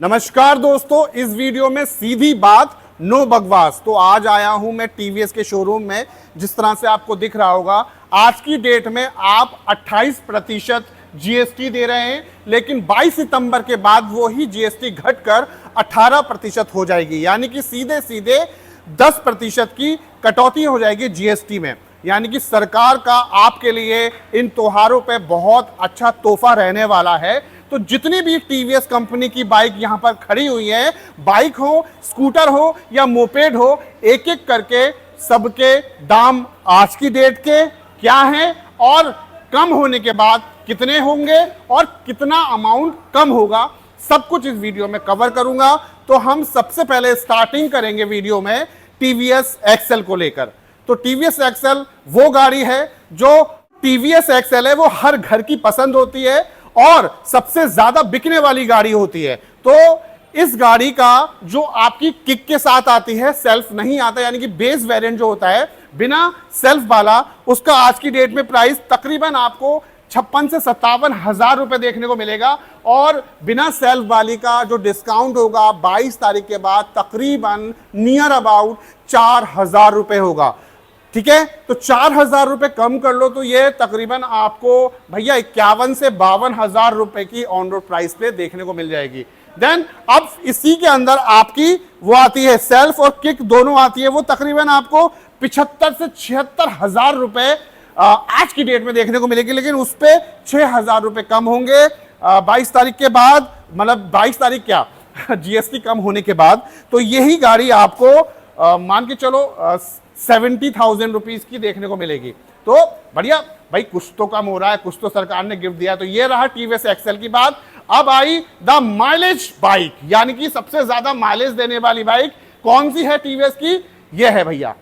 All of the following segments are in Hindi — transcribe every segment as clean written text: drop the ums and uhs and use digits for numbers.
नमस्कार दोस्तों, इस वीडियो में सीधी बात, नो बकवास। तो आज आया हूं मैं टीवीएस के शोरूम में। जिस तरह से आपको दिख रहा होगा, आज की डेट में आप 28% जीएसटी दे रहे हैं, लेकिन 22 सितंबर के बाद वो ही जीएसटी घटकर 18% हो जाएगी। यानी कि सीधे सीधे 10% की कटौती हो जाएगी जीएसटी में। यानी कि सरकार का आपके लिए इन त्योहारों पे बहुत अच्छा तोहफा रहने वाला है। तो जितनी भी टीवीएस कंपनी की बाइक यहां पर खड़ी हुई है, बाइक हो, स्कूटर हो या मोपेड हो, एक एक करके सबके दाम आज की डेट के क्या हैं और कम होने के बाद कितने होंगे और कितना अमाउंट कम होगा, सब कुछ इस वीडियो में कवर करूंगा। तो हम सबसे पहले स्टार्टिंग करेंगे वीडियो में टीवीएस एक्सेल को लेकर। तो टीवीएस एक्सेल वो गाड़ी है जो टीवीएस एक्सेल है, वो हर घर की पसंद होती है और सबसे ज्यादा बिकने वाली गाड़ी होती है। तो इस गाड़ी का जो आपकी किक के साथ आती है, सेल्फ नहीं आता, यानी कि बेस वेरिएंट जो होता है बिना सेल्फ वाला, उसका आज की डेट में प्राइस तकरीबन आपको 56 से 57 हजार रुपए देखने को मिलेगा। और बिना सेल्फ वाली का जो डिस्काउंट होगा 22 तारीख के बाद तकरीबन नियर अबाउट 4,000 रुपए होगा। ठीक है, तो 4,000 रुपए कम कर लो तो ये तकरीबन आपको भैया 51 से 52 हजार रुपए की ऑन रोड प्राइस पे देखने को मिल जाएगी। देन अब इसी के अंदर आपकी वो आती है सेल्फ और किक दोनों आती है, वो तकरीबन आपको 75 से 76 हजार रुपए आज की डेट में देखने को मिलेगी। लेकिन उस पे 6,000 रुपए कम होंगे 22 तारीख के बाद, मतलब 22 तारीख क्या जीएसटी कम होने के बाद। तो यही गाड़ी आपको मान के चलो 70,000 रुपीज की देखने को मिलेगी। तो बढ़िया भाई, कुछ तो कम हो रहा है, कुछ तो सरकार ने गिफ्ट दिया। तो ये रहा टीवीएस एक्सेल की बात। अब आई द माइलेज बाइक, यानी कि सबसे ज्यादा माइलेज देने वाली बाइक कौन सी है टीवीएस की? ये है भैया,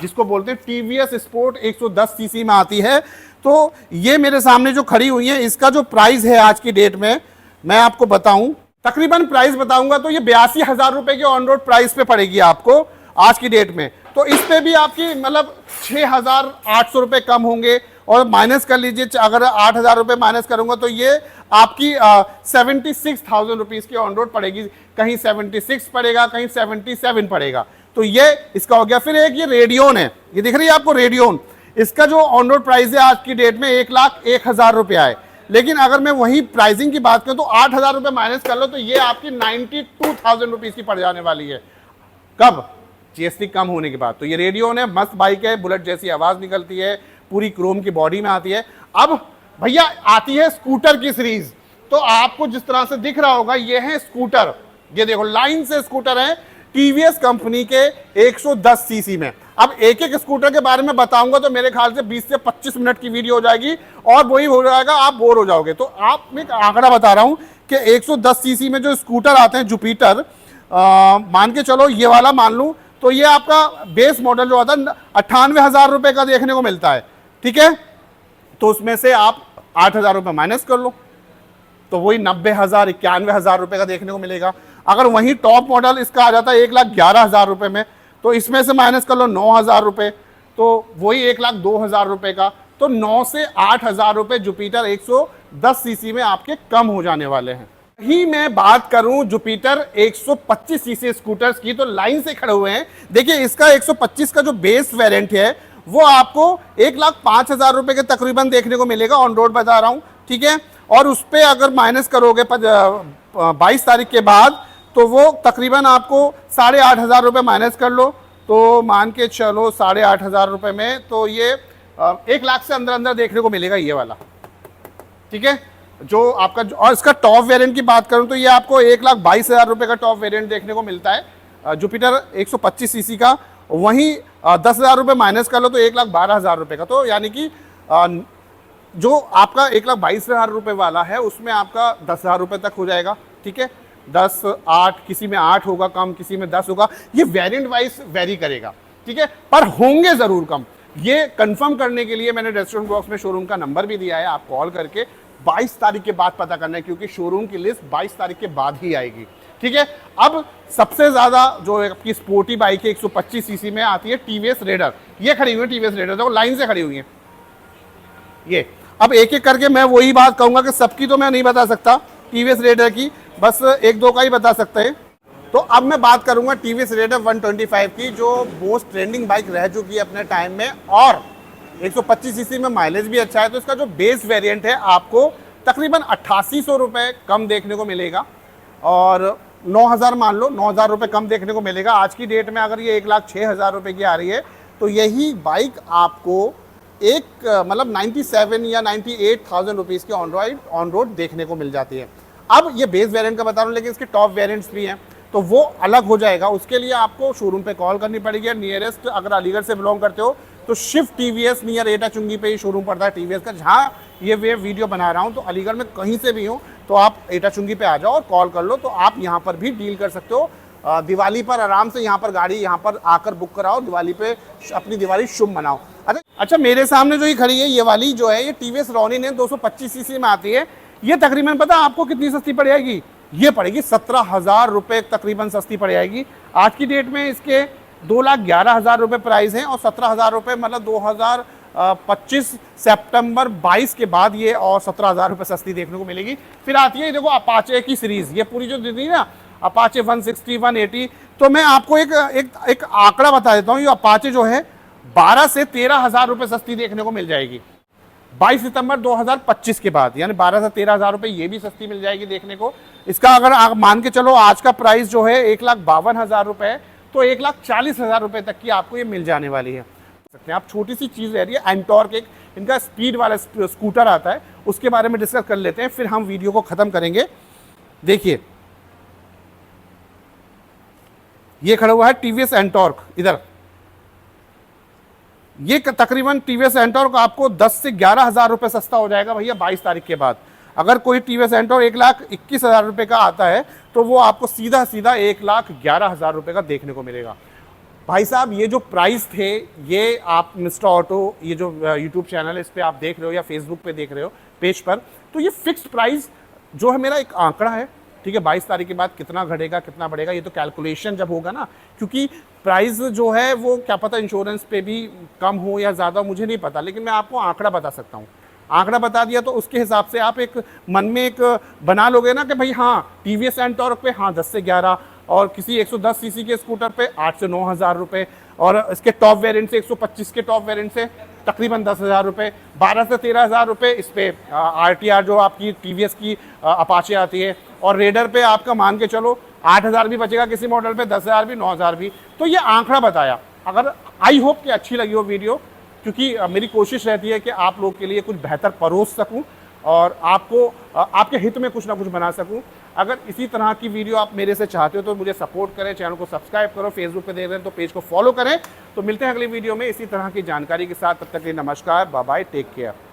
जिसको बोलते हैं टीवीएस स्पोर्ट, 110 सीसी में आती है। तो ये मेरे सामने जो खड़ी हुई है, इसका जो प्राइस है आज की डेट में मैं आपको बताऊं, तकरीबन प्राइस बताऊंगा तो ये 82,000 रुपए के ऑन रोड प्राइस पे पड़ेगी आपको आज की डेट में। तो इस पे भी आपकी मतलब 6,800 रुपए कम होंगे। और माइनस कर लीजिए, अगर 8,000 रुपए माइनस करूंगा तो ये आपकी 76,000 रुपीज की ऑन रोड पड़ेगी। कहीं 76 पड़ेगा, कहीं 77 पड़ेगा। तो ये इसका हो गया। फिर एक ये रेडियोन है, ये दिख रही है आपको रेडियोन। इसका जो ऑन रोड प्राइस है आज की डेट में 1,01,000 रुपया है। लेकिन अगर मैं वही प्राइसिंग की बात करूं तो 8,000 रुपए माइनस कर लो तो ये आपकी 92,000 रुपीज की पड़ जाने वाली है। कब? जीएसटी कम होने के बाद। तो ये रेडियोन है, मस्त बाइक है, बुलेट जैसी आवाज निकलती है, पूरी क्रोम की बॉडी में आती है। अब भैया आती है स्कूटर की सीरीज। तो आपको जिस तरह से दिख रहा होगा, ये है स्कूटर। ये देखो लाइन से स्कूटर है टीवीएस कंपनी के 110 सीसी में। अब एक एक स्कूटर के बारे में बताऊंगा तो मेरे ख्याल से 20 से 25 मिनट की वीडियो हो जाएगी और वही हो जाएगा, आप बोर हो जाओगे। तो आप मैं आंकड़ा बता रहा हूं कि 110 सीसी में जो स्कूटर आते हैं जुपिटर, मान के चलो ये वाला मान लूं, तो ये आपका बेस मॉडल जो आता है 98,000 रुपए का देखने को मिलता है। ठीक है, तो उसमें से आप 8,000 रुपए माइनस कर लो तो वही 90,000 91,000 रुपए का देखने को मिलेगा। अगर वही टॉप मॉडल इसका आ जाता है 1,11,000 रुपए में, तो इसमें से माइनस कर लो 9,000 रुपए, तो वही 1,02,000 रुपए का। तो 9 से 8,000 रुपए जुपिटर 110 सीसी में आपके कम हो जाने वाले हैं। ही मैं बात करूं जुपिटर 125 सीसी स्कूटर्स की, तो लाइन से खड़े हुए हैं। देखिए इसका 125 का जो बेस वेरिएंट है वो आपको 1,05,000 रुपए के तकरीबन देखने को मिलेगा, ऑन रोड बता रहा हूं। ठीक है, और उस पे अगर माइनस करोगे 22 तारीख के बाद तो वो तकरीबन आपको 8,500 रुपए माइनस कर लो तो मान के चलो 8,500 रुपए में तो ये 1 लाख से अंदर अंदर देखने को मिलेगा ये वाला। ठीक है, जो आपका और इसका टॉप वेरिएंट की बात करूं तो ये आपको 1,22,000 रुपए का टॉप वेरिएंट देखने को मिलता है जुपिटर 125 सीसी का। वहीं 10,000 रुपए माइनस कर लो तो 1,12,000 रुपए का। तो यानी कि जो आपका 1,22,000 रुपए वाला है उसमें आपका 10,000 रुपए तक हो जाएगा। ठीक है, 10, 8, किसी में 8 होगा कम, किसी में 10 होगा, ये वेरिएंट वाइज वेरी करेगा। ठीक है, पर होंगे जरूर कम। ये कंफर्म करने के लिए मैंने रेस्टोरेंट बॉक्स में शोरूम का नंबर भी दिया है, आप कॉल करके 22 तारीख के बाद पता करना है, क्योंकि शोरूम की लिस्ट 22 तारीख के बाद ही आएगी। ठीक है, अब सबसे ज्यादा जो आपकी स्पोर्टी बाइक है 125 सीसी में आती है टीवीएस रेडर। ये खड़ी हुई है टीवीएस रेडर, देखो लाइन से खड़ी हुई है ये। अब एक एक करके मैं वही बात कहूंगा कि सबकी तो मैं नहीं बता सकता टीवीएस रेडर की, बस एक दो का ही बता सकते हैं। तो अब मैं बात करूंगा टीवीएस रेडर 125 की, जो मोस्ट ट्रेंडिंग बाइक रह चुकी है अपने टाइम में, और 125 सीसी में माइलेज भी अच्छा है। तो इसका जो बेस वेरिएंट है आपको तकरीबन 8800 रुपये कम देखने को मिलेगा, और 9000 मान लो, 9000 रुपये कम देखने को मिलेगा। आज की डेट में अगर ये 1,06,000 रुपये की आ रही है तो यही बाइक आपको एक मतलब 97 या 98,000 रुपीज़ के ऑन रोड देखने को मिल जाती है। अब ये बेस वेरिएंट का बता रहा हूँ, लेकिन इसके टॉप वेरिएंट्स भी हैं, तो वो अलग हो जाएगा। उसके लिए आपको शोरूम पे कॉल करनी पड़ेगी। नियरेस्ट अगर अलीगढ़ से बिलोंग करते हो तो शिफ्ट टीवीएस नियर एटा चुंगी पे ही शोरूम पड़ता है टीवीएस का, जहाँ ये वीडियो बना रहा हूँ। तो अलीगढ़ में कहीं से भी हो तो आप एटा चुंगी पे आ जाओ और कॉल कर लो, तो आप यहाँ पर भी डील कर सकते हो। दिवाली पर आराम से यहाँ पर गाड़ी यहाँ पर आकर बुक कराओ, दिवाली पे अपनी दिवाली शुभ मनाओ। अच्छा, मेरे सामने जो ही खड़ी है ये वाली जो है, ये टीवीएस रोनिन है, 225 सीसी में आती है। ये तकरीबन पता आपको कितनी सस्ती पड़ जाएगी? ये पड़ेगी 17,000 रुपये तकरीबन सस्ती पड़ जाएगी। आज की डेट में इसके 2,11,000 रुपये प्राइस हैं, और 17,000 रुपये मतलब 2025 सितंबर 22 के बाद ये और 17,000 रुपये सस्ती देखने को मिलेगी। फिर आती है देखो अपाचे की सीरीज़, ये पूरी जो दी ना अपाचे 160, 180। तो मैं आपको एक आंकड़ा बता देता हूँ, ये अपाचे जो है 12 से 13,000 रुपये सस्ती देखने को मिल जाएगी 22 सितंबर 2025 के बाद, यानी 12 से 13,000 रुपये ये भी सस्ती मिल जाएगी देखने को। इसका अगर आप मान के चलो आज का प्राइस जो है 1,52,000 रुपये, तो 1,40,000 रुपये तक की आपको ये मिल जाने वाली है। सकते हैं आप, छोटी सी चीज़ रह रही है। एंटॉर्क एक इनका स्पीड वाला स्कूटर आता है, उसके बारे में डिस्कस कर लेते हैं, फिर हम वीडियो को ख़त्म करेंगे। देखिए ये खड़ा हुआ है टीवीएस एंटॉर्क, इधर ये तकरीबन टीवीएस एंटॉर्क आपको 10 से 11,000 रुपये सस्ता हो जाएगा भैया 22 तारीख के बाद। अगर कोई टीवीएस एंटॉर्क 1,21,000 रुपये का आता है तो वो आपको सीधा 1,11,000 रुपये का देखने को मिलेगा। भाई साहब ये जो प्राइस थे, ये आप मिस्टर ऑटो ये जो यूट्यूब चैनल है इस पर आप देख रहे हो या फेसबुक पे देख रहे हो पेज पर, तो ये फिक्स्ड प्राइस जो है मेरा एक आंकड़ा है, ठीक है। 22 तारीख के बाद कितना घटेगा कितना बढ़ेगा ये तो कैलकुलेशन जब होगा ना, क्योंकि प्राइस जो है वो क्या पता इंश्योरेंस पे भी कम हो या ज़्यादा, मुझे नहीं पता, लेकिन मैं आपको आंकड़ा बता सकता हूँ। आंकड़ा बता दिया तो उसके हिसाब से आप एक मन में एक बना लोगे ना कि भाई हाँ टीवीएस एंटॉर्क पे हाँ 10 से 11, और किसी 110 सीसी के स्कूटर पे 8 से 9,000 रुपये, और इसके टॉप वेरिएंट से 125 के टॉप वेरिएंट से तकरीबन 10,000 रुपये, 12 से 13,000 रुपये इस पे RTR जो आपकी टीवीएस की अपाचे आती है, और रेडर पे आपका मान के चलो 8,000 भी बचेगा किसी मॉडल पे, 10,000 भी, 9,000 भी। तो ये आंकड़ा बताया। अगर आई होप कि अच्छी लगी हो वीडियो, क्योंकि मेरी कोशिश रहती है कि आप लोग के लिए कुछ बेहतर परोस सकूं और आपको आपके हित में कुछ ना कुछ बना सकूं। अगर इसी तरह की वीडियो आप मेरे से चाहते हो तो मुझे सपोर्ट करें, चैनल को सब्सक्राइब करो, फेसबुक पे देख रहे हैं तो पेज को फॉलो करें। तो मिलते हैं अगली वीडियो में इसी तरह की जानकारी के साथ, तब तक के लिए नमस्कार, बाय बाय, टेक केयर।